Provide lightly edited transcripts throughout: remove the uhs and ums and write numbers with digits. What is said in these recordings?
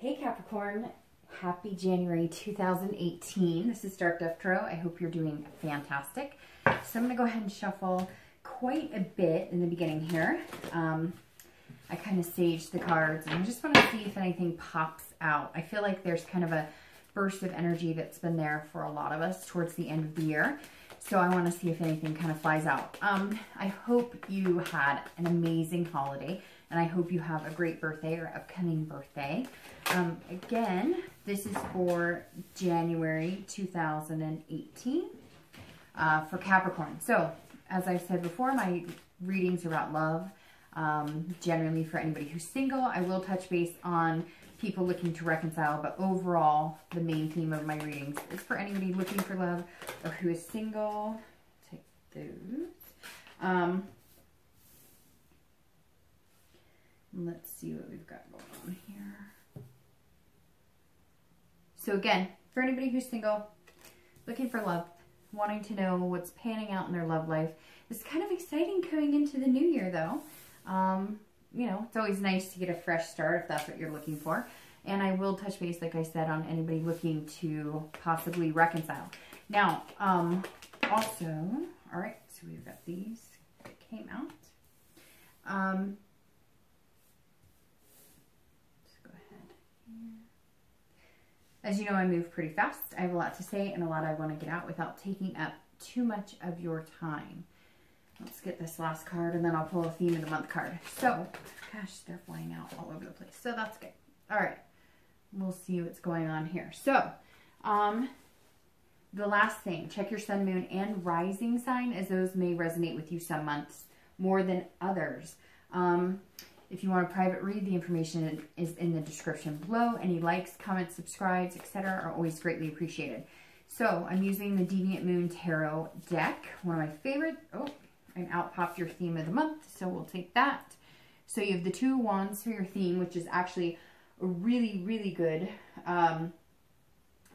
Hey Capricorn, happy January 2018. This is Dark Dove Tarot. I hope you're doing fantastic. So I'm going to go ahead and shuffle quite a bit in the beginning here. I kind of saged the cards and I just want to see if anything pops out. I feel like there's kind of a burst of energy that's been there for a lot of us towards the end of the year. So I want to see if anything kind of flies out. I hope you had an amazing holiday and I hope you have a great birthday or upcoming birthday. Again, this is for January 2018 for Capricorn. So as I said before, my readings are about love. Generally for anybody who's single, I will touch base on people looking to reconcile, but overall, the main theme of my readings is for anybody looking for love or who is single. Take those. Let's see what we've got going on here. So again, for anybody who's single, looking for love, wanting to know what's panning out in their love life, it's kind of exciting coming into the new year though. You know, it's always nice to get a fresh start if that's what you're looking for. And I will touch base, like I said, on anybody looking to possibly reconcile. Now, also, all right, so we've got these that came out. Let's go ahead here. As you know, I move pretty fast. I have a lot to say and a lot I want to get out without taking up too much of your time. Let's get this last card and then I'll pull a theme of the month card. So, gosh, they're flying out all over the place. So that's good. All right. We'll see what's going on here. So, the last thing, check your sun, moon, and rising sign, as those may resonate with you some months more than others. If you want a private read, the information is in the description below. Any likes, comments, subscribes, etc. are always greatly appreciated. So, I'm using the Deviant Moon Tarot deck, one of my favorite. Oh, and out popped your theme of the month, so we'll take that. So you have the Two of Wands for your theme, which is actually a really, really good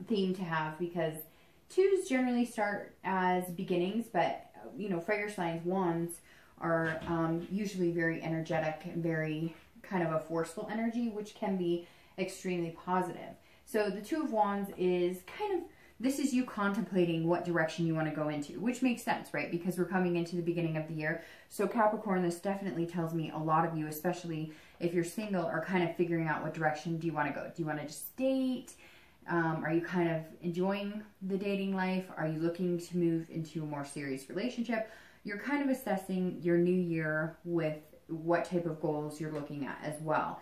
theme to have because twos generally start as beginnings, but, you know, fire signs, wands are usually very energetic and very kind of a forceful energy, which can be extremely positive. So the Two of Wands is kind of, this is you contemplating what direction you want to go into, which makes sense, right? Because we're coming into the beginning of the year. So Capricorn, this definitely tells me a lot of you, especially if you're single, are kind of figuring out what direction do you want to go. Do you want to just date? Are you kind of enjoying the dating life? Are you looking to move into a more serious relationship? You're kind of assessing your new year with what type of goals you're looking at as well,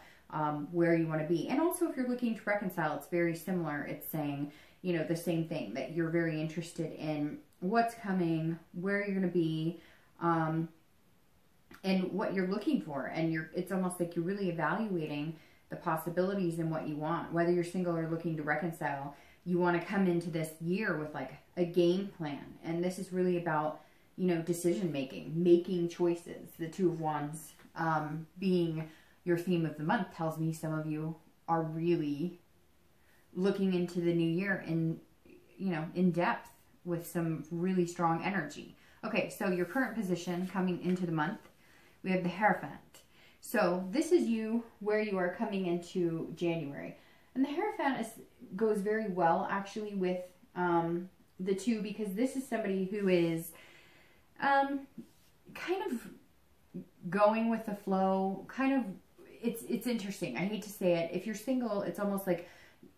where you want to be. And also if you're looking to reconcile, it's very similar. It's saying, you know, the same thing, that you're very interested in what's coming, where you're going to be, and what you're looking for. And it's almost like you're really evaluating the possibilities and what you want. Whether you're single or looking to reconcile, you want to come into this year with like a game plan. And this is really about, you know, decision making, making choices. The Two of Wands being your theme of the month tells me some of you are really looking into the new year in, you know, in depth with some really strong energy. Okay, so your current position coming into the month, we have the Hierophant. So this is you, where you are coming into January. And the Hierophant goes very well actually with the two, because this is somebody who is kind of going with the flow, kind of, it's interesting. I hate to say it. If you're single, it's almost like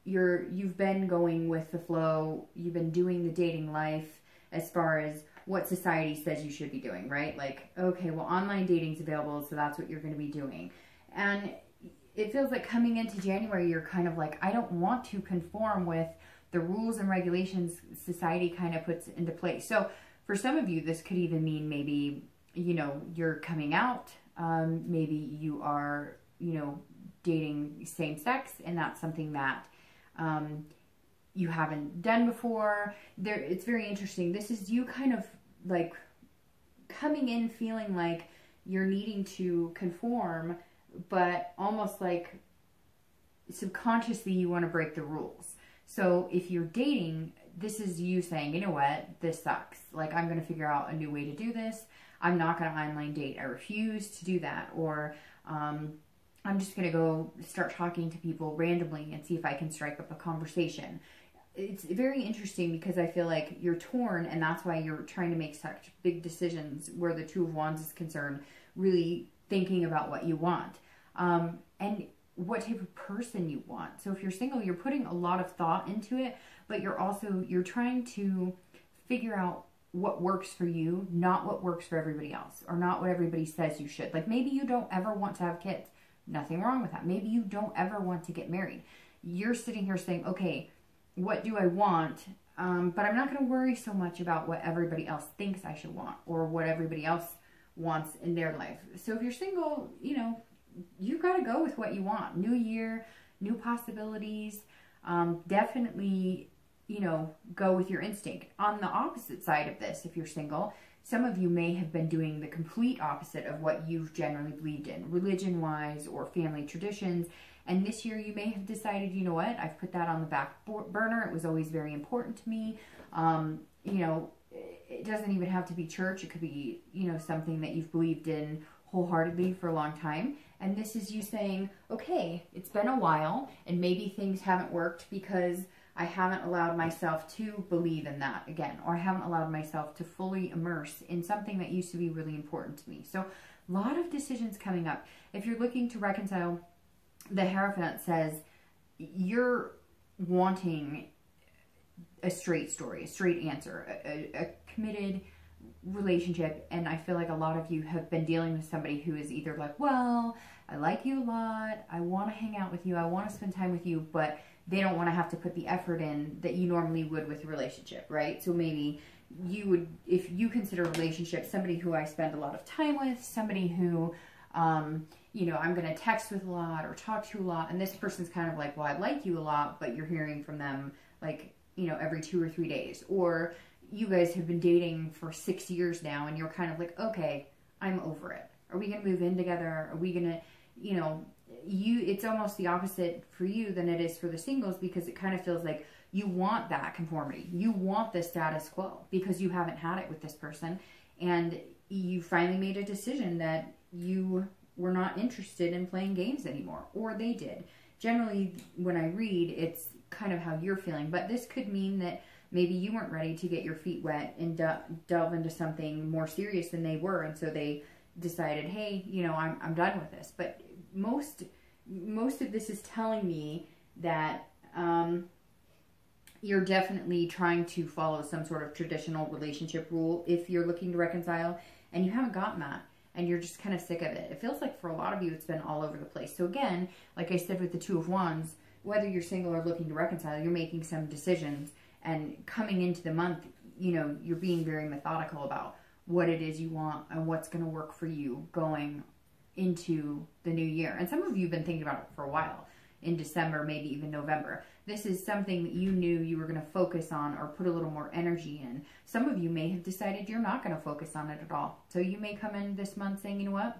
you've been going with the flow, you've been doing the dating life as far as what society says you should be doing, right? Like, okay, well, online dating's available, so that's what you're going to be doing. And it feels like coming into January, you're kind of like, I don't want to conform with the rules and regulations society kind of puts into place. So for some of you, this could even mean maybe, you know, you're coming out, maybe you are, you know, dating same sex, and that's something that you haven't done before. It's very interesting. This is you kind of like coming in feeling like you're needing to conform, but almost like subconsciously you want to break the rules. So if you're dating, this is you saying, you know what, this sucks. Like, I'm going to figure out a new way to do this. I'm not going to online date. I refuse to do that. Or I'm just going to go start talking to people randomly and see if I can strike up a conversation. It's very interesting because I feel like you're torn, and that's why you're trying to make such big decisions where the Two of Wands is concerned, really thinking about what you want and what type of person you want. So if you're single, you're putting a lot of thought into it, but you're trying to figure out what works for you, not what works for everybody else, or not what everybody says you should. Like maybe you don't ever want to have kids. Nothing wrong with that. Maybe you don't ever want to get married. You're sitting here saying, okay, what do I want? But I'm not going to worry so much about what everybody else thinks I should want or what everybody else wants in their life. So if you're single, you know, you got to go with what you want. New year, new possibilities. Definitely, you know, go with your instinct. On the opposite side of this, if you're single, some of you may have been doing the complete opposite of what you've generally believed in, religion-wise or family traditions. And this year you may have decided, you know what, I've put that on the back burner. It was always very important to me. You know, it doesn't even have to be church. It could be, you know, something that you've believed in wholeheartedly for a long time. And this is you saying, okay, it's been a while and maybe things haven't worked because I haven't allowed myself to believe in that again, or I haven't allowed myself to fully immerse in something that used to be really important to me. So a lot of decisions coming up. If you're looking to reconcile, the Hierophant says you're wanting a straight story, a straight answer, a committed relationship. And I feel like a lot of you have been dealing with somebody who is either like, well, I like you a lot, I want to hang out with you, I want to spend time with you, but they don't want to have to put the effort in that you normally would with a relationship, right? So maybe you would, if you consider a relationship somebody who I spend a lot of time with, somebody who, you know, I'm going to text with a lot or talk to a lot, and this person's kind of like, well, I like you a lot, but you're hearing from them like, you know, every 2 or 3 days. Or you guys have been dating for 6 years now, and you're kind of like, okay, I'm over it. Are we going to move in together? Are we going to, you know, it's almost the opposite for you than it is for the singles, because it kind of feels like you want that conformity. You want the status quo because you haven't had it with this person, and you finally made a decision that you were not interested in playing games anymore, or they did. Generally, when I read, it's kind of how you're feeling, but this could mean that maybe you weren't ready to get your feet wet and delve into something more serious than they were, and so they decided, hey, you know, I'm done with this. But most of this is telling me that you're definitely trying to follow some sort of traditional relationship rule if you're looking to reconcile, and you haven't gotten that, and you're just kind of sick of it. It feels like for a lot of you it's been all over the place. So again, like I said with the Two of Wands, whether you're single or looking to reconcile, you're making some decisions, and coming into the month, you know, you're being very methodical about what it is you want and what's going to work for you going into the new year. And some of you have been thinking about it for a while, in December, maybe even November. This is something that you knew you were going to focus on or put a little more energy in. Some of you may have decided you're not going to focus on it at all. So you may come in this month saying, you know what,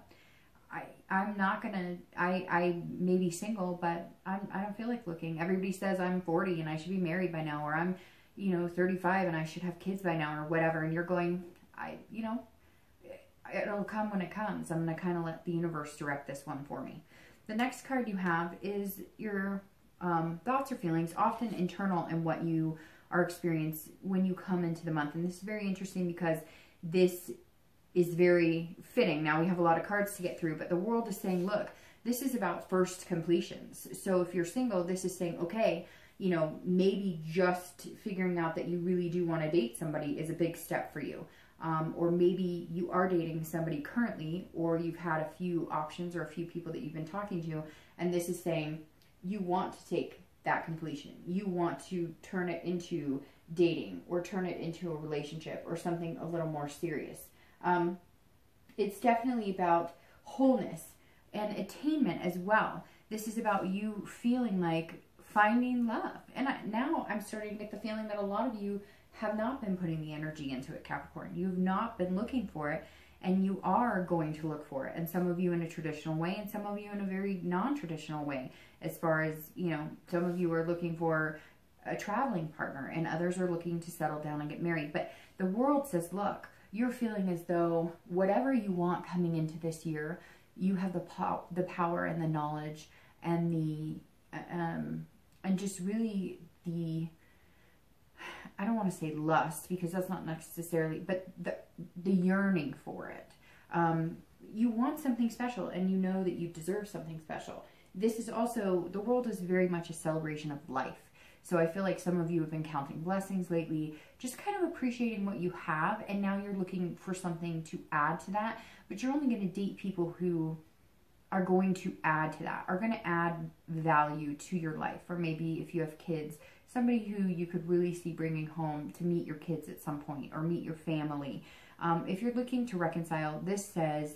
I'm not going to, I may be single, but I don't feel like looking. Everybody says I'm 40 and I should be married by now, or I'm, you know, 35 and I should have kids by now, or whatever. And you're going, you know, it'll come when it comes. I'm going to kind of let the universe direct this one for me. The next card you have is your thoughts or feelings, often internal, and what you are experiencing when you come into the month. And this is very interesting because this is very fitting. Now we have a lot of cards to get through, but the world is saying, look, this is about first completions. So if you're single, this is saying, okay, you know, maybe just figuring out that you really do want to date somebody is a big step for you. Or maybe you are dating somebody currently, or you've had a few options or a few people that you've been talking to, and this is saying you want to take that completion. You want to turn it into dating, or turn it into a relationship, or something a little more serious. It's definitely about wholeness and attainment as well. This is about you feeling like finding love. And now I'm starting to get the feeling that a lot of you have not been putting the energy into it, Capricorn. You've not been looking for it, and you are going to look for it. And some of you in a traditional way, and some of you in a very non-traditional way. As far as, you know, some of you are looking for a traveling partner, and others are looking to settle down and get married. But the world says, look, you're feeling as though whatever you want coming into this year, you have the power and the knowledge and the and just really the, I don't want to say lust, because that's not necessarily, but the yearning for it. You want something special, and you know that you deserve something special. This is also, the world is very much a celebration of life. So I feel like some of you have been counting blessings lately, just kind of appreciating what you have, and now you're looking for something to add to that. But you're only going to date people who are going to add to that, are going to add value to your life. Or maybe if you have kids, somebody who you could really see bringing home to meet your kids at some point, or meet your family. If you're looking to reconcile, this says,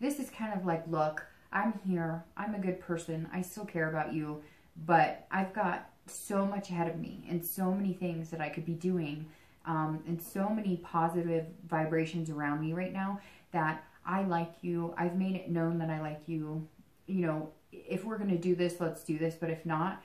this is kind of like, look, I'm here, I'm a good person, I still care about you, but I've got so much ahead of me and so many things that I could be doing, and so many positive vibrations around me right now that I like you. I've made it known that I like you. You know, if we're going to do this, let's do this. But if not,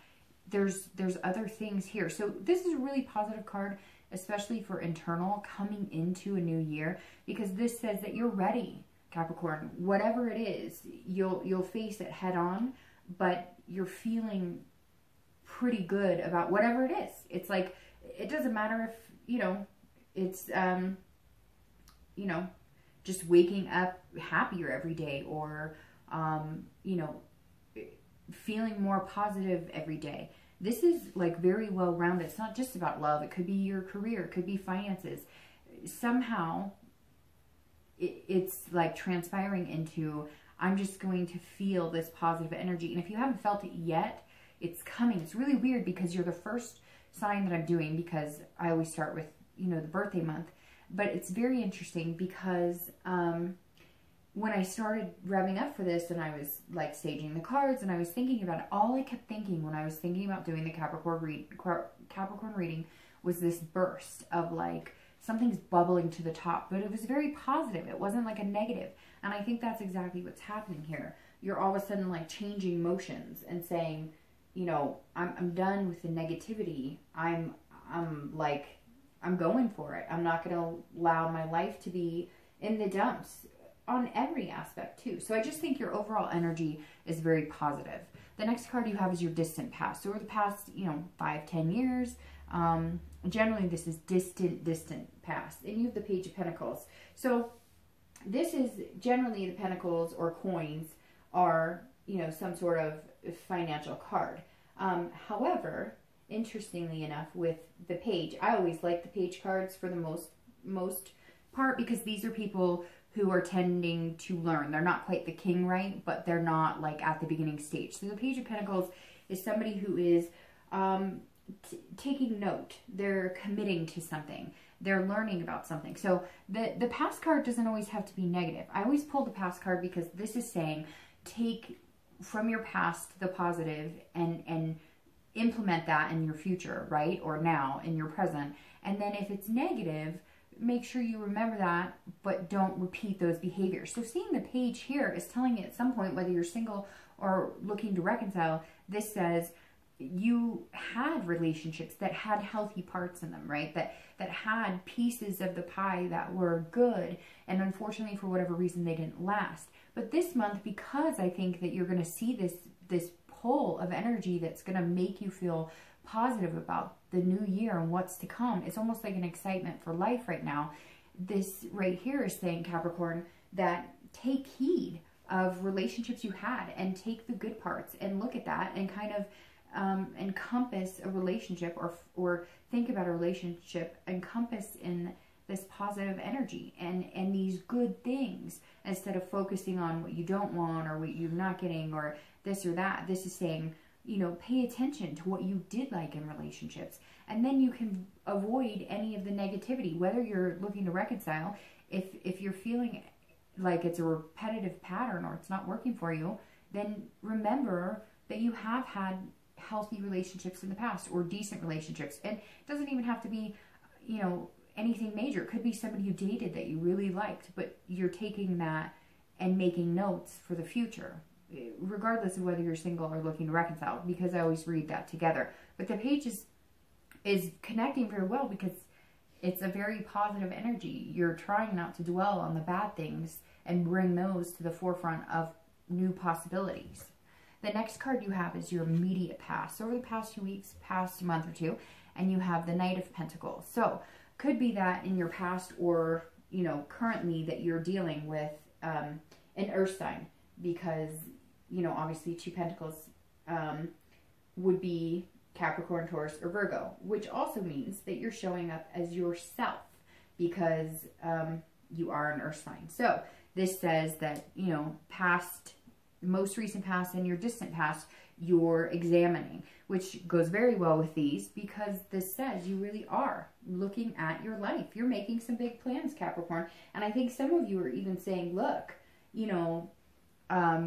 there's other things here. So this is a really positive card, especially for internal coming into a new year, because this says that you're ready, Capricorn. Whatever it is, you'll face it head on, but you're feeling pretty good about whatever it is. It's like, it doesn't matter if, you know, it's, you know, just waking up happier every day, or, you know, feeling more positive every day. This is like very well rounded. It's not just about love. It could be your career. It could be finances. Somehow it's like transpiring into, I'm just going to feel this positive energy. And if you haven't felt it yet, it's coming. It's really weird because you're the first sign that I'm doing, because I always start with, you know, the birthday month. But it's very interesting because when I started revving up for this and I was like staging the cards and I was thinking about it, all I kept thinking when I was thinking about doing the Capricorn reading was this burst of like, something's bubbling to the top, but it was very positive. It wasn't like a negative. And I think that's exactly what's happening here. You're all of a sudden like changing motions and saying, you know, I'm done with the negativity. I'm going for it. I'm not going to allow my life to be in the dumps on every aspect too. So I just think your overall energy is very positive. The next card you have is your distant past. So over the past, you know, 5-10 years, generally this is distant past. And you have the Page of Pentacles. So this is generally the pentacles or coins are, you know, some sort of financial card. However, interestingly enough, with the page, I always like the page cards for the most part, because these are people who are tending to learn. They're not quite the king, right? But they're not like at the beginning stage. So the Page of Pentacles is somebody who is taking note. They're committing to something. They're learning about something. So the past card doesn't always have to be negative. I always pull the past card because this is saying take from your past the positive and implement that in your future, right? Or now in your present. And then if it's negative, make sure you remember that, but don't repeat those behaviors. So seeing the page here is telling you at some point, whether you're single or looking to reconcile, this says you had relationships that had healthy parts in them, right? That had pieces of the pie that were good, and unfortunately for whatever reason they didn't last. But this month, because I think that you're going to see this pull of energy that's going to make you feel positive about the new year and what's to come. It's almost like an excitement for life right now. This right here is saying, Capricorn, that take heed of relationships you had and take the good parts and look at that and kind of encompass a relationship or think about a relationship encompass in this positive energy and these good things, instead of focusing on what you don't want or what you're not getting or this or that. This is saying, you know, pay attention to what you did like in relationships, and then you can avoid any of the negativity, whether you're looking to reconcile. If you're feeling like it's a repetitive pattern or it's not working for you, then remember that you have had healthy relationships in the past, or decent relationships. And it doesn't even have to be, you know, anything major. It could be somebody you dated that you really liked, but you're taking that and making notes for the future, regardless of whether you're single or looking to reconcile, because I always read that together. But the page is connecting very well because it's a very positive energy. You're trying not to dwell on the bad things and bring those to the forefront of new possibilities. The next card you have is your immediate past. So over the past 2 weeks, past month or two, and you have the Knight of Pentacles. So could be that in your past or, you know, currently that you're dealing with an earth sign, because, you know, obviously 2 Pentacles would be Capricorn, Taurus, or Virgo, which also means that you're showing up as yourself because you are an earth sign. So this says that, you know, past, most recent past and your distant past, you're examining, which goes very well with these because this says you really are looking at your life. You're making some big plans, Capricorn. And I think some of you are even saying, look, you know, I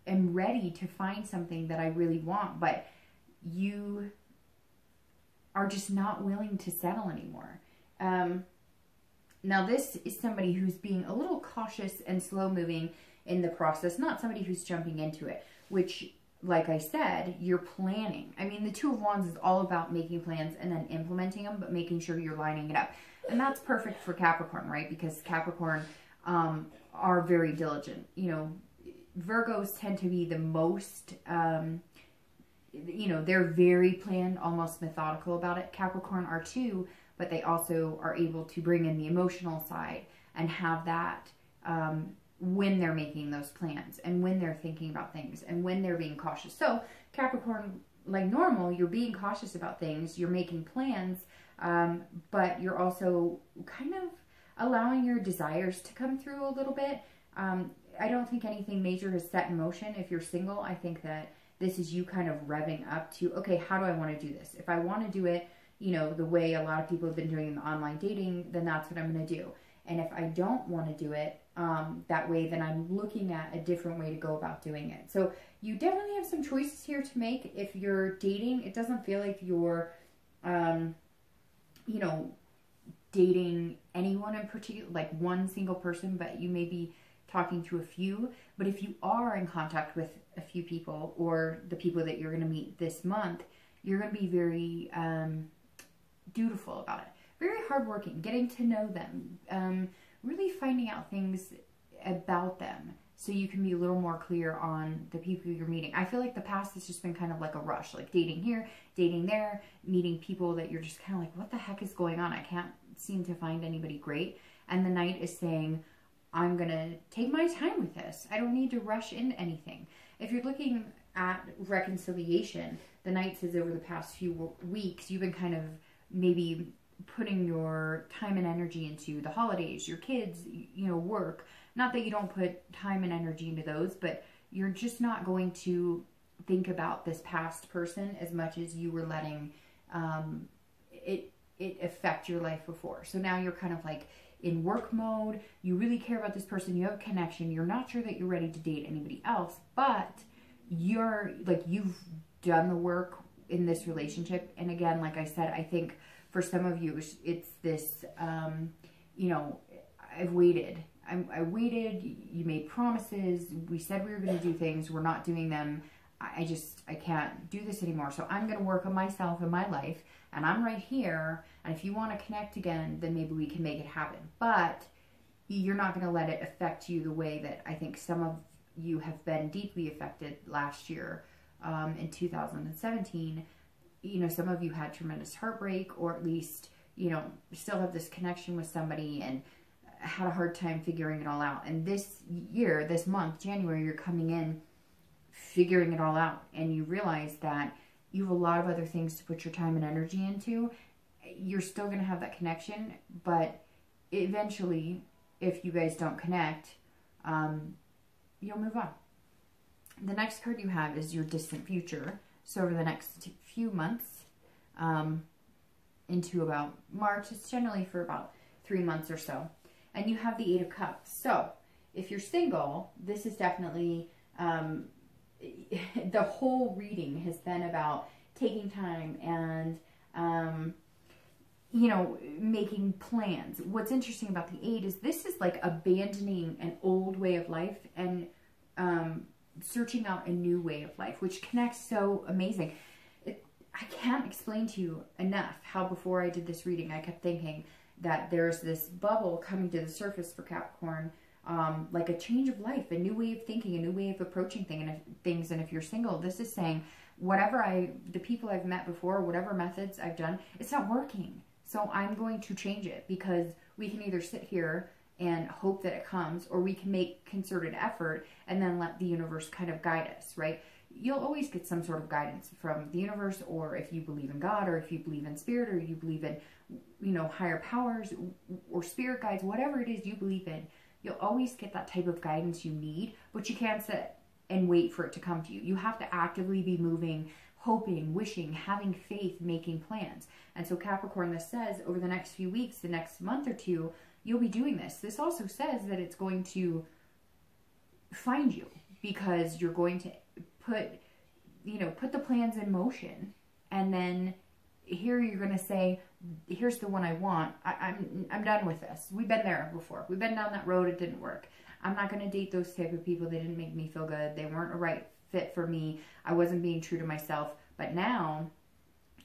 am ready to find something that I really want, but you are just not willing to settle anymore. Now this is somebody who's being a little cautious and slow moving in the process, not somebody who's jumping into it, which, like I said, you're planning. I mean, the Two of Wands is all about making plans and then implementing them, but making sure you're lining it up. And that's perfect for Capricorn, right? Because Capricorn are very diligent. You know, Virgos tend to be the most, you know, they're very planned, almost methodical about it. Capricorn are too, but they also are able to bring in the emotional side and have that when they're making those plans and when they're thinking about things and when they're being cautious. So Capricorn, like normal, you're being cautious about things, you're making plans, but you're also kind of allowing your desires to come through a little bit. I don't think anything major is set in motion. If you're single, I think that this is you kind of revving up to, okay, how do I want to do this? If I want to do it, you know, the way a lot of people have been doing in the online dating, then that's what I'm going to do. And if I don't want to do it that way, then I'm looking at a different way to go about doing it. So you definitely have some choices here to make. If you're dating, it doesn't feel like you're, you know, dating anyone in particular, like one single person, but you may be talking to a few. But if you are in contact with a few people or the people that you're going to meet this month, you're going to be very dutiful about it. Very hardworking, getting to know them, really finding out things about them so you can be a little more clear on the people you're meeting. I feel like the past has just been kind of like a rush, like dating here, dating there, meeting people that you're just kind of like, what the heck is going on? I can't seem to find anybody great. And the Knight is saying, I'm going to take my time with this. I don't need to rush into anything. If you're looking at reconciliation, the Knight says over the past few weeks, you've been kind of maybe putting your time and energy into the holidays, your kids, you know, work. Not that you don't put time and energy into those, but you're just not going to think about this past person as much as you were letting it affect your life before. So now you're kind of like in work mode. You really care about this person. You have a connection. You're not sure that you're ready to date anybody else, but you're like, you've done the work in this relationship. And again, like I said, I think for some of you, it's this, you know, I've waited. I waited. You made promises. We said we were going to do things. We're not doing them. I can't do this anymore. So I'm going to work on myself and my life. And I'm right here. And if you want to connect again, then maybe we can make it happen. But you're not going to let it affect you the way that I think some of you have been deeply affected last year in 2017. You know, some of you had tremendous heartbreak, or at least, you know, still have this connection with somebody and had a hard time figuring it all out. And this year, this month, January, you're coming in figuring it all out, and you realize that you have a lot of other things to put your time and energy into. You're still going to have that connection, but eventually, if you guys don't connect, you'll move on. The next card you have is your distant future. So over the next few months, into about March, it's generally for about 3 months or so. And you have the 8 of Cups. So if you're single, this is definitely, the whole reading has been about taking time and, you know, making plans. What's interesting about the 8 is this is like abandoning an old way of life and searching out a new way of life, which connects so amazing. I can't explain to you enough how before I did this reading, I kept thinking, that there's this bubble coming to the surface for Capricorn, like a change of life, a new way of thinking, a new way of approaching things. And if you're single, this is saying, the people I've met before, whatever methods I've done, it's not working. So I'm going to change it, because we can either sit here and hope that it comes, or we can make concerted effort and then let the universe kind of guide us, right? You'll always get some sort of guidance from the universe, or if you believe in God, or if you believe in spirit, or you believe in, higher powers or spirit guides, whatever it is you believe in, you'll always get that type of guidance you need, but you can't sit and wait for it to come to you. You have to actively be moving, hoping, wishing, having faith, making plans. And so Capricorn, this says over the next few weeks, the next month or two, you'll be doing this. This also says that it's going to find you, because you're going to put the plans in motion, and then here you're going to say, here's the one I want. I'm done with this. We've been there before. We've been down that road. It didn't work. I'm not going to date those type of people. They didn't make me feel good. They weren't a right fit for me. I wasn't being true to myself. But now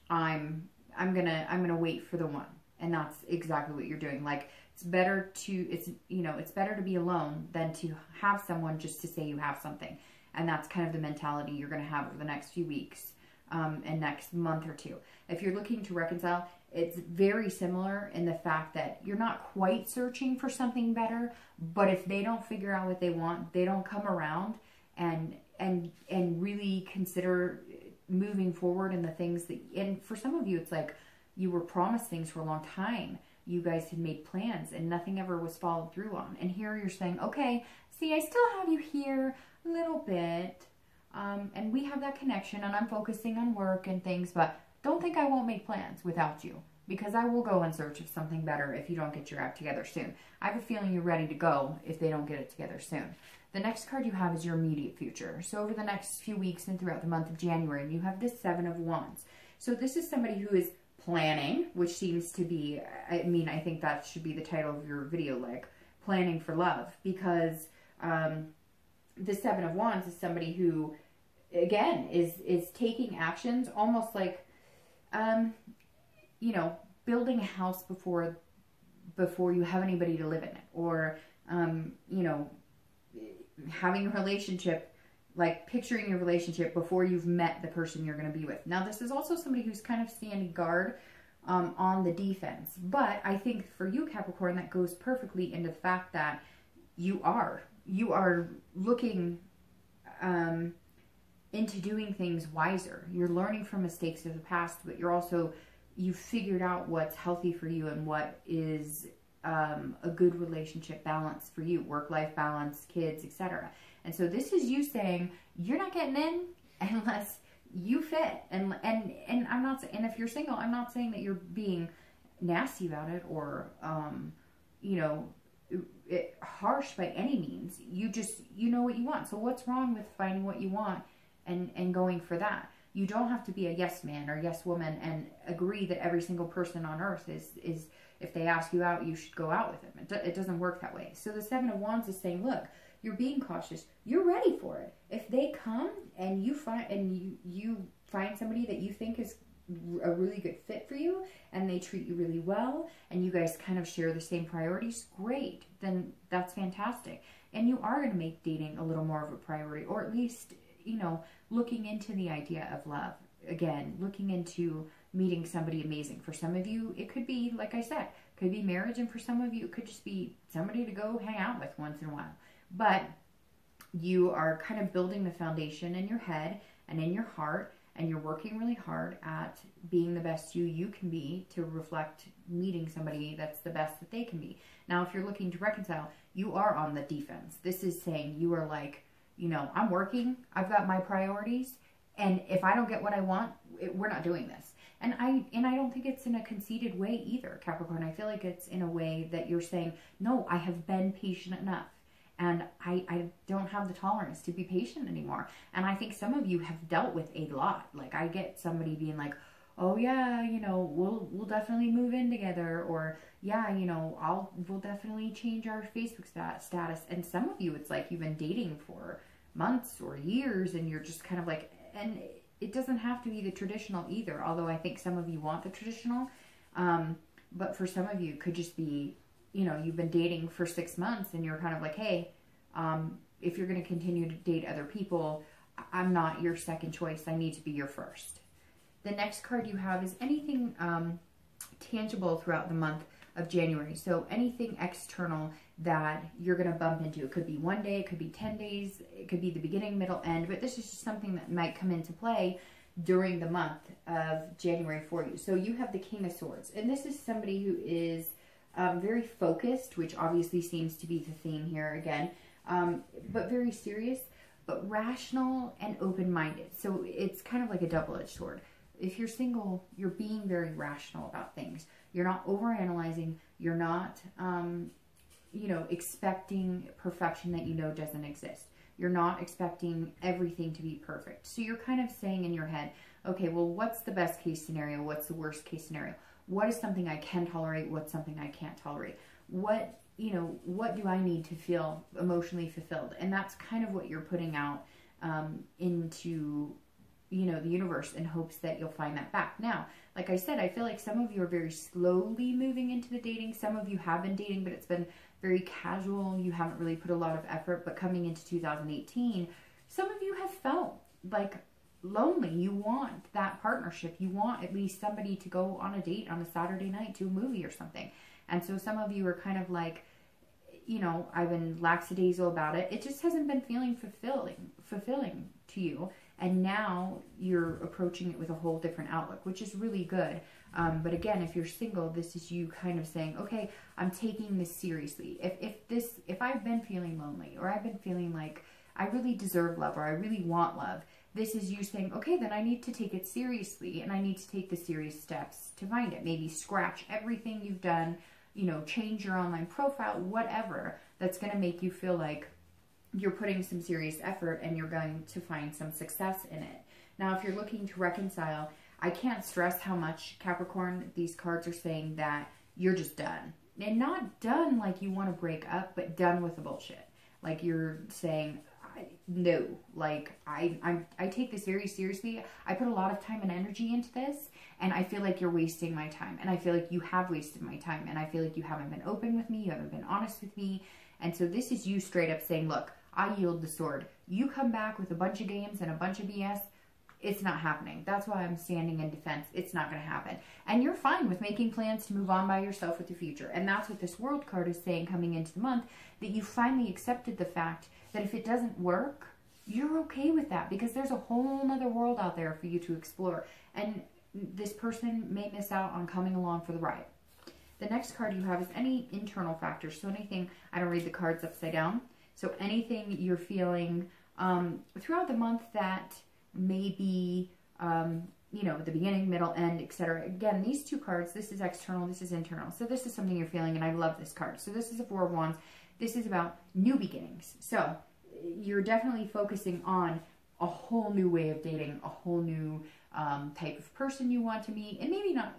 I'm gonna wait for the one. And that's exactly what you're doing. Like, it's better to be alone than to have someone just to say you have something. And that's kind of the mentality you're going to have over the next few weeks and next month or two. If you're looking to reconcile, it's very similar in the fact that you're not quite searching for something better, but if they don't figure out what they want, they don't come around and really consider moving forward in the things that, and for some of you, it's like you were promised things for a long time. You guys had made plans and nothing ever was followed through on. And here you're saying, okay, see, I still have you here a little bit. And we have that connection, and I'm focusing on work and things, but don't think I won't make plans without you, because I will go in search of something better if you don't get your act together soon. I have a feeling you're ready to go if they don't get it together soon. The next card you have is your immediate future. So over the next few weeks and throughout the month of January, you have this Seven of Wands. So this is somebody who is planning, which seems to be, I think that should be the title of your video, like planning for love, because the Seven of Wands is somebody who, again, is taking actions, almost like, building a house before you have anybody to live in it, or, having a relationship, like picturing your relationship before you've met the person you're going to be with. Now, this is also somebody who's kind of standing guard on the defense, but I think for you, Capricorn, that goes perfectly into the fact that you are looking into doing things wiser. You're learning from mistakes of the past, but you've figured out what's healthy for you and what is a good relationship balance for you, work-life balance, kids, etc. And so this is you saying you're not getting in unless you fit. And I'm not, and if you're single, I'm not saying that you're being nasty about it or harsh by any means. You know what you want. So what's wrong with finding what you want and going for that? You don't have to be a yes man or yes woman and agree that every single person on earth is if they ask you out, you should go out with them. It doesn't work that way. So the Seven of Wands is saying, look, you're being cautious. You're ready for it. If they come and you find somebody that you think is a really good fit for you and they treat you really well and you guys kind of share the same priorities, great. Then that's fantastic. And you are going to make dating a little more of a priority, or at least, looking into the idea of love. Again, looking into meeting somebody amazing. For some of you, it could be, like I said, could be marriage, and for some of you, it could just be somebody to go hang out with once in a while. But you are kind of building the foundation in your head and in your heart, and you're working really hard at being the best you can be to reflect meeting somebody that's the best that they can be. Now, if you're looking to reconcile, you are on the defense. This is saying you are like, I'm working, I've got my priorities, and if I don't get what I want, we're not doing this. And I don't think it's in a conceited way either, Capricorn. I feel like it's in a way that you're saying, no, I have been patient enough. And I don't have the tolerance to be patient anymore. And I think some of you have dealt with a lot. Like, I get somebody being like, oh yeah, we'll definitely move in together. Or yeah, we'll definitely change our Facebook status. And some of you, it's like you've been dating for months or years and you're just kind of like, and it doesn't have to be the traditional either. Although I think some of you want the traditional. But for some of you, it could just be, you know, you've been dating for 6 months and you're kind of like, hey, if you're going to continue to date other people, I'm not your second choice. I need to be your first. The next card you have is anything tangible throughout the month of January. So anything external that you're going to bump into. It could be 1 day, it could be 10 days, it could be the beginning, middle, end, but this is just something that might come into play during the month of January for you. So you have the King of Swords, and this is somebody who is very focused, which obviously seems to be the theme here again, but very serious, but rational and open-minded. So it's kind of like a double-edged sword. If you're single, you're being very rational about things. You're not overanalyzing. You're not, you know, expecting perfection that you know doesn't exist. You're not expecting everything to be perfect. So you're kind of saying in your head, okay, well, what's the best case scenario? What's the worst case scenario? What is something I can tolerate? What's something I can't tolerate? What, you know, what do I need to feel emotionally fulfilled? And that's kind of what you're putting out into, you know, the universe in hopes that you'll find that back. Now, like I said, I feel like some of you are very slowly moving into the dating. Some of you have been dating, but it's been very casual. You haven't really put a lot of effort. But coming into 2018, some of you have felt like lonely. You want that partnership. You want at least somebody to go on a date on a Saturday night to a movie or something. And so some of you are kind of like, you know, I've been lackadaisical about it. It just hasn't been feeling fulfilling to you. And now you're approaching it with a whole different outlook, which is really good. But again, if you're single, this is you kind of saying, okay, I'm taking this seriously. If I've been feeling lonely, or I've been feeling like I really deserve love, or I really want love, this is you saying, okay, then I need to take it seriously, and I need to take the serious steps to find it. Maybe scratch everything you've done, you know, change your online profile, whatever, that's going to make you feel like you're putting some serious effort and you're going to find some success in it. Now, if you're looking to reconcile, I can't stress how much, Capricorn, these cards are saying that you're just done. And not done like you want to break up, but done with the bullshit. Like you're saying, no, like I take this very seriously. I put a lot of time and energy into this, and I feel like you're wasting my time. And I feel like you have wasted my time. And I feel like you haven't been open with me. You haven't been honest with me. And so this is you straight up saying, look, I yield the sword. You come back with a bunch of games and a bunch of BS. It's not happening. That's why I'm standing in defense. It's not going to happen. And you're fine with making plans to move on by yourself with the future. And that's what this World card is saying coming into the month, that you finally accepted the fact that if it doesn't work, you're okay with that, because there's a whole other world out there for you to explore. And this person may miss out on coming along for the ride. The next card you have is any internal factors. So anything, I don't read the cards upside down. So anything you're feeling throughout the month that may be, you know, the beginning, middle, end, etc. Again, these two cards, this is external, this is internal. So this is something you're feeling, and I love this card. So this is a Four of Wands. This is about new beginnings. So you're definitely focusing on a whole new way of dating, a whole new type of person you want to meet, and maybe not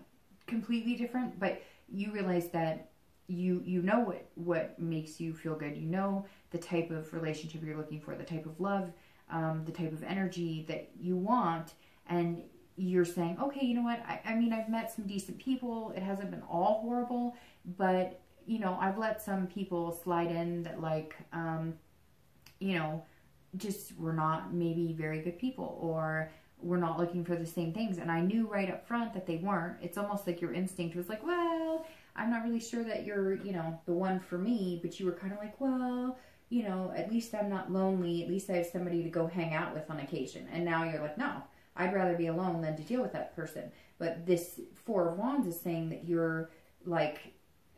completely different, but you realize that you know what makes you feel good. You know the type of relationship you're looking for, the type of love, the type of energy that you want, and you're saying, okay, you know what, I mean, I've met some decent people. It hasn't been all horrible, but, you know, I've let some people slide in that, like, you know, just were not maybe very good people, or we're not looking for the same things. And I knew right up front that they weren't. It's almost like your instinct was like, well, I'm not really sure that you're, you know, the one for me, but you were kind of like, well, you know, at least I'm not lonely. At least I have somebody to go hang out with on occasion. And now you're like, no, I'd rather be alone than to deal with that person. But this Four of Wands is saying that you're like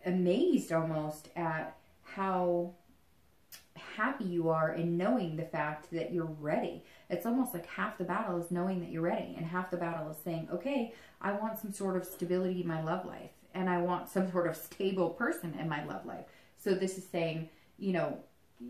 amazed almost at how happy you are in knowing the fact that you're ready. It's almost like half the battle is knowing that you're ready, and half the battle is saying, okay, I want some sort of stability in my love life, and I want some sort of stable person in my love life. So this is saying, you know,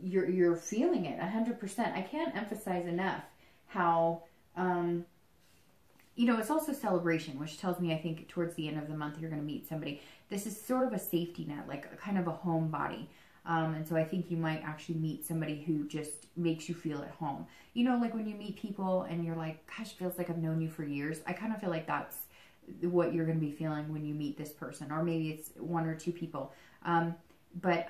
you're feeling it 100%. I can't emphasize enough how, you know, it's also celebration, which tells me, I think, towards the end of the month, you're going to meet somebody. This is sort of a safety net, like a kind of a home body. And so I think you might actually meet somebody who just makes you feel at home. You know, like when you meet people and you're like, gosh, it feels like I've known you for years. I kind of feel like that's what you're going to be feeling when you meet this person, or maybe it's one or two people. But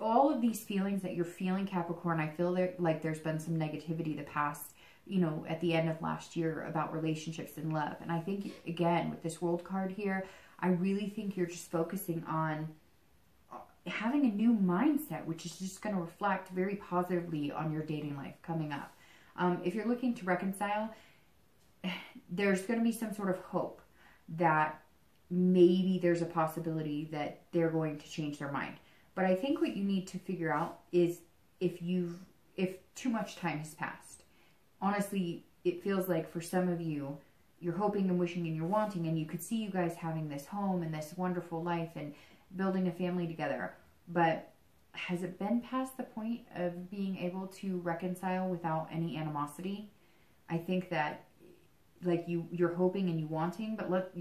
all of these feelings that you're feeling, Capricorn, I feel like there's been some negativity the past, you know, at the end of last year about relationships and love. And I think, again, with this World card here, I really think you're just focusing on having a new mindset, which is just going to reflect very positively on your dating life coming up. If you're looking to reconcile, there's going to be some sort of hope that maybe there's a possibility that they're going to change their mind. But I think what you need to figure out is if too much time has passed. Honestly, it feels like for some of you, you're hoping and wishing and you're wanting, and you could see you guys having this home and this wonderful life and building a family together. But has it been past the point of being able to reconcile without any animosity? I think that, like, you're hoping and you're wanting, but let's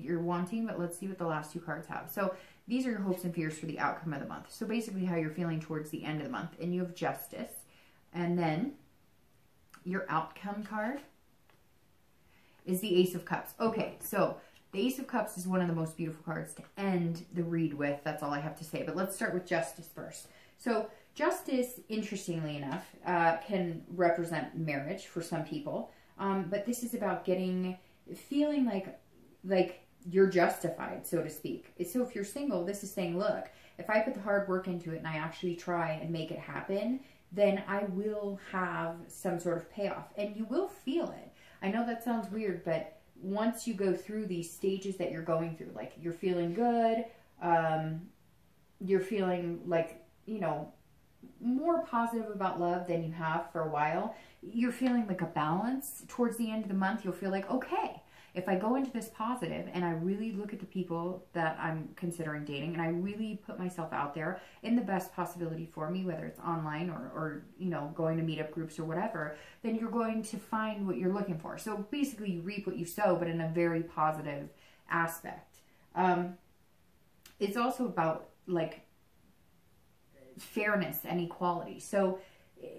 see what the last two cards have. So these are your hopes and fears for the outcome of the month. So basically how you're feeling towards the end of the month. And you have Justice. And then your outcome card is the Ace of Cups. Okay, so the Ace of Cups is one of the most beautiful cards to end the read with. That's all I have to say. But let's start with Justice first. So Justice, interestingly enough, can represent marriage for some people. But this is about feeling like you're justified, so to speak. So if you're single, this is saying, look, if I put the hard work into it and I actually try and make it happen, then I will have some sort of payoff. And you will feel it. I know that sounds weird, but once you go through these stages that you're going through, like you're feeling good, you're feeling like, you know, more positive about love than you have for a while. You're feeling like a balance towards the end of the month. You'll feel like, okay, if I go into this positive and I really look at the people that I'm considering dating and I really put myself out there in the best possibility for me, whether it's online or you know, going to meetup groups or whatever, then you're going to find what you're looking for. So basically you reap what you sow, but in a very positive aspect. It's also about like fairness and equality. So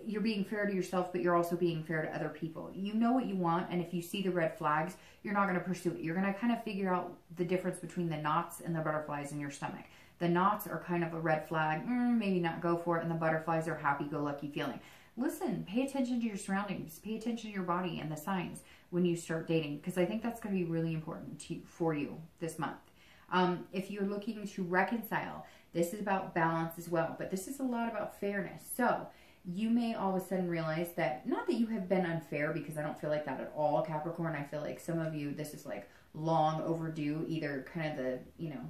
you're being fair to yourself, but you're also being fair to other people. You know what you want, and if you see the red flags, you're not going to pursue it. You're going to kind of figure out the difference between the knots and the butterflies in your stomach. The knots are kind of a red flag, maybe not go for it, and the butterflies are happy-go-lucky feeling. Listen, pay attention to your surroundings. Pay attention to your body and the signs when you start dating, because I think that's going to be really important for you this month. If you're looking to reconcile, this is about balance as well, but this is a lot about fairness. So you may all of a sudden realize that, not that you have been unfair, because I don't feel like that at all, Capricorn. I feel like some of you, this is like long overdue, either kind of the, you know,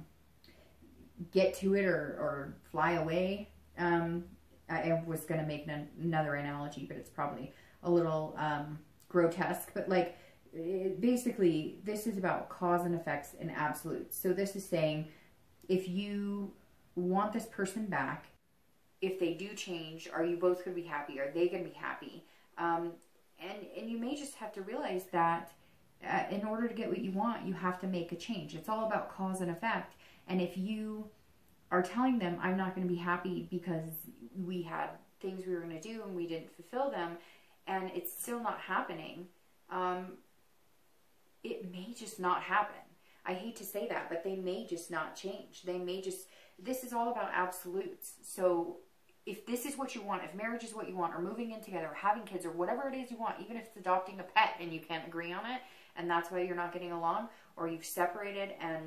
get to it or fly away. I was going to make another analogy, but it's probably a little grotesque. But like, basically, this is about cause and effects and absolutes. So this is saying, if you want this person back, if they do change, are you both going to be happy? Are they going to be happy? And you may just have to realize that in order to get what you want, you have to make a change. It's all about cause and effect. And if you are telling them, I'm not going to be happy because we had things we were going to do and we didn't fulfill them, and it's still not happening, it may just not happen. I hate to say that, but they may just not change. They may just, this is all about absolutes. So if this is what you want, if marriage is what you want, or moving in together, or having kids, or whatever it is you want, even if it's adopting a pet and you can't agree on it, and that's why you're not getting along, or you've separated and,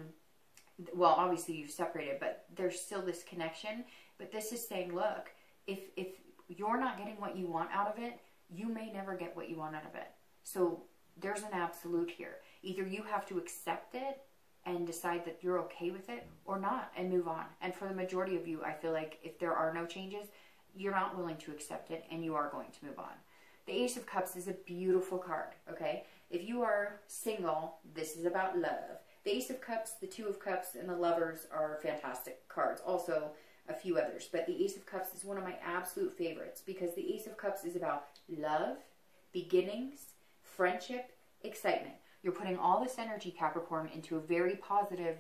well, obviously you've separated, but there's still this connection. But this is saying, look, if you're not getting what you want out of it, you may never get what you want out of it. So there's an absolute here. Either you have to accept it and decide that you're okay with it, or not, and move on. And for the majority of you, I feel like if there are no changes, you're not willing to accept it, and you are going to move on. The Ace of Cups is a beautiful card, okay? If you are single, this is about love. The Ace of Cups, the Two of Cups, and the Lovers are fantastic cards. Also, a few others. But the Ace of Cups is one of my absolute favorites, because the Ace of Cups is about love, beginnings, friendship, excitement. You're putting all this energy, Capricorn, into a very positive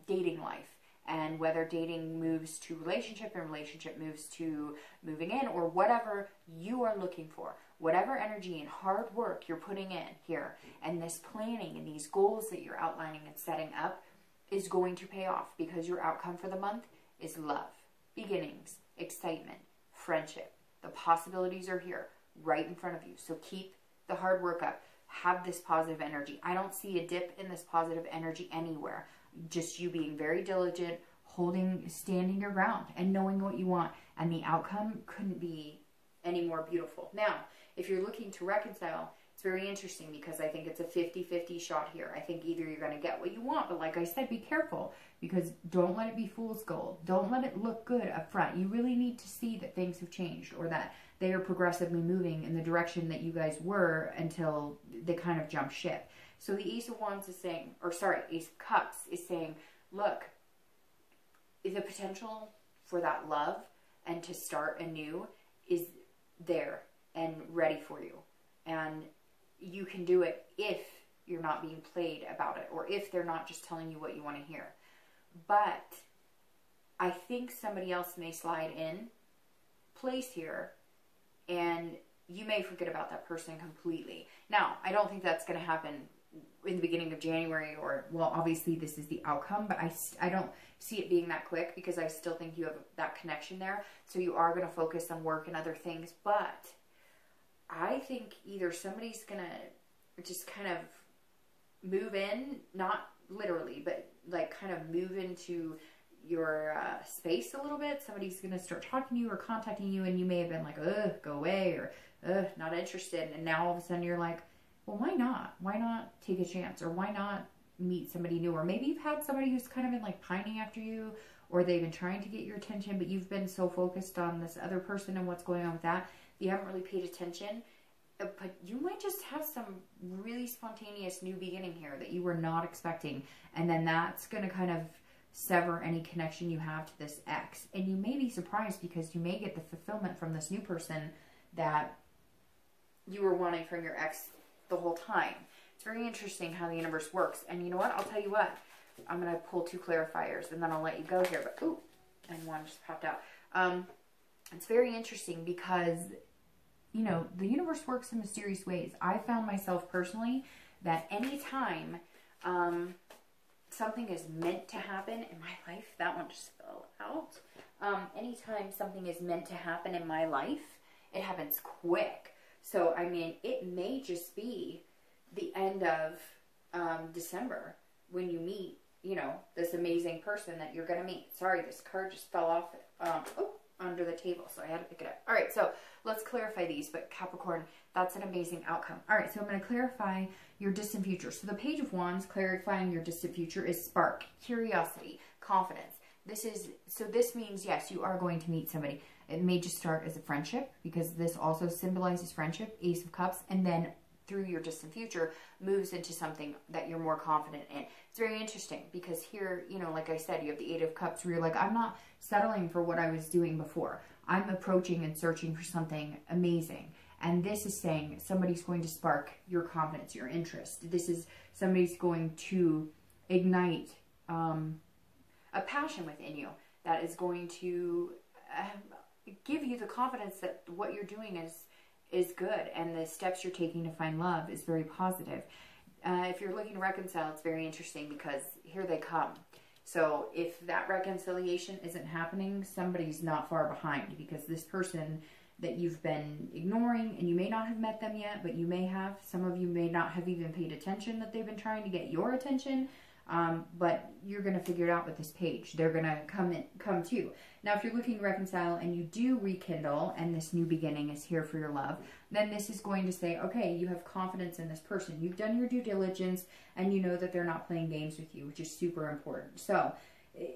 dating life. And whether dating moves to relationship and relationship moves to moving in, or whatever you are looking for, whatever energy and hard work you're putting in here, and this planning and these goals that you're outlining and setting up is going to pay off, because your outcome for the month is love, beginnings, excitement, friendship. The possibilities are here right in front of you. So keep the hard work up. Have this positive energy. I don't see a dip in this positive energy anywhere. Just you being very diligent, standing your ground and knowing what you want. And the outcome couldn't be any more beautiful. Now, if you're looking to reconcile, it's very interesting because I think it's a 50-50 shot here. I think either you're going to get what you want, but like I said, be careful, because don't let it be fool's gold. Don't let it look good up front. You really need to see that things have changed, or that they are progressively moving in the direction that you guys were until they kind of jump ship. So the Ace of Wands is saying, or sorry, Ace of Cups is saying, look, the potential for that love and to start anew is there and ready for you. And you can do it if you're not being played about it, or if they're not just telling you what you want to hear. But I think somebody else may slide in place here, and you may forget about that person completely. Now, I don't think that's going to happen in the beginning of January, or, well, obviously this is the outcome, but I don't see it being that quick, because I still think you have that connection there. So you are going to focus on work and other things, but I think either somebody's going to just kind of move in, not literally, but like kind of move into your space a little bit. Somebody's going to start talking to you or contacting you, and you may have been like, ugh, go away, or ugh, not interested. And now all of a sudden you're like, well, why not? Why not take a chance? Or why not meet somebody new? Or maybe you've had somebody who's kind of been like pining after you, or they've been trying to get your attention, but you've been so focused on this other person and what's going on with that, you haven't really paid attention. But you might just have some really spontaneous new beginning here that you were not expecting. And then that's going to kind of sever any connection you have to this ex. And you may be surprised, because you may get the fulfillment from this new person that you were wanting from your ex the whole time. It's very interesting how the universe works. And you know what? I'll tell you what. I'm going to pull 2 clarifiers, and then I'll let you go here. But, ooh, and one just popped out. It's very interesting because, you know, the universe works in mysterious ways. I found myself personally that anytime something is meant to happen in my life, that one just fell out. Anytime something is meant to happen in my life, it happens quick. So, I mean, it may just be the end of December when you meet, you know, this amazing person that you're going to meet. Sorry, this card just fell off under the table, so I had to pick it up. All right, so let's clarify these. But Capricorn, that's an amazing outcome. All right, so I'm going to clarify your distant future. So the Page of Wands, clarifying your distant future, is spark, curiosity, confidence. This means, yes, you are going to meet somebody. It may just start as a friendship, because this also symbolizes friendship, Ace of Cups, and then through your distant future moves into something that you're more confident in. It's very interesting, because here, you know, like I said, you have the 8 of Cups where you're like, I'm not settling for what I was doing before. I'm approaching and searching for something amazing. And this is saying somebody's going to spark your confidence, your interest. This is somebody's going to ignite a passion within you that is going to give you the confidence that what you're doing is good, and the steps you're taking to find love is very positive. If you're looking to reconcile, it's very interesting, because here they come. So if that reconciliation isn't happening, somebody's not far behind, because this person that you've been ignoring, and you may not have met them yet, but you may have. Some of you may not have even paid attention that they've been trying to get your attention. But you're going to figure it out with this page. They're going to come to you. Now, if you're looking to reconcile and you do rekindle, and this new beginning is here for your love, then this is going to say, okay, you have confidence in this person. You've done your due diligence, and you know that they're not playing games with you, which is super important. So,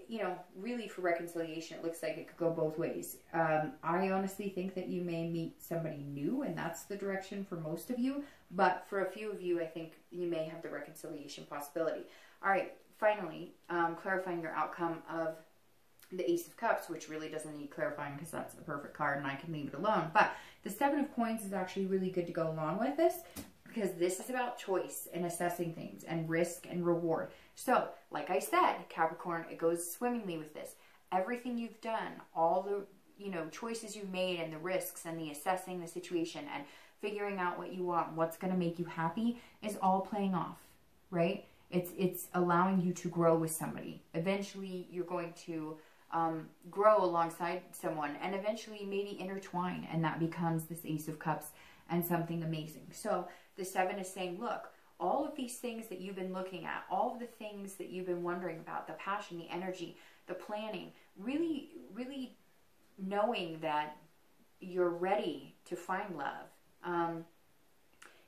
you know, really for reconciliation, it looks like it could go both ways. I honestly think that you may meet somebody new, and that's the direction for most of you. But for a few of you, I think you may have the reconciliation possibility. All right, finally, clarifying your outcome of the Ace of Cups, which really doesn't need clarifying because that's a perfect card and I can leave it alone. But the 7 of Coins is actually really good to go along with this, because this is about choice and assessing things and risk and reward. So, like I said, Capricorn, it goes swimmingly with this. Everything you've done, all the, you know, choices you've made and the risks and the assessing the situation and figuring out what you want, what's going to make you happy is all playing off, right? It's allowing you to grow with somebody. Eventually, you're going to grow alongside someone and eventually maybe intertwine, and that becomes this Ace of Cups and something amazing. So the 7 is saying, look, all of these things that you've been looking at, all of the things that you've been wondering about, the passion, the energy, the planning, really, really knowing that you're ready to find love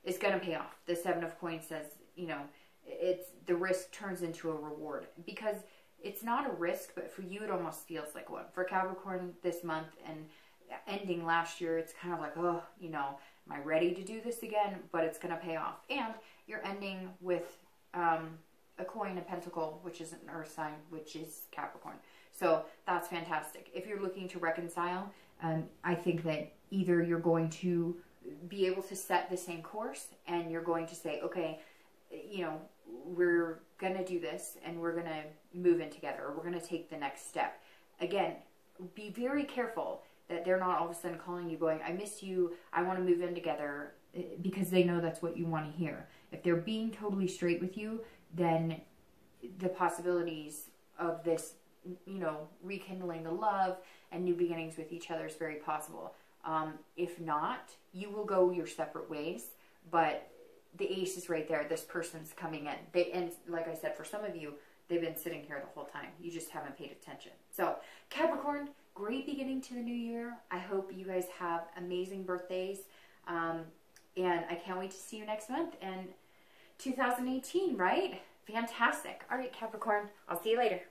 is going to pay off. The 7 of Coins says, you know, it's the risk turns into a reward, because it's not a risk, but for you it almost feels like one. For Capricorn this month and ending last year, it's kind of like, oh, you know, am I ready to do this again? But it's going to pay off. And you're ending with a coin, a pentacle, which is an earth sign, which is Capricorn. So that's fantastic. If you're looking to reconcile, I think that either you're going to be able to set the same course and you're going to say, okay, you know, we're going to do this and we're going to move in together, or we're going to take the next step. Again, be very careful that they're not all of a sudden calling you going, I miss you, I want to move in together, because they know that's what you want to hear. If they're being totally straight with you, then the possibilities of this, you know, rekindling the love and new beginnings with each other is very possible. If not, you will go your separate ways, but the ace is right there. This person's coming in. And like I said, for some of you, they've been sitting here the whole time. You just haven't paid attention. So Capricorn, great beginning to the new year. I hope you guys have amazing birthdays. And I can't wait to see you next month and 2018, right? Fantastic. All right, Capricorn, I'll see you later.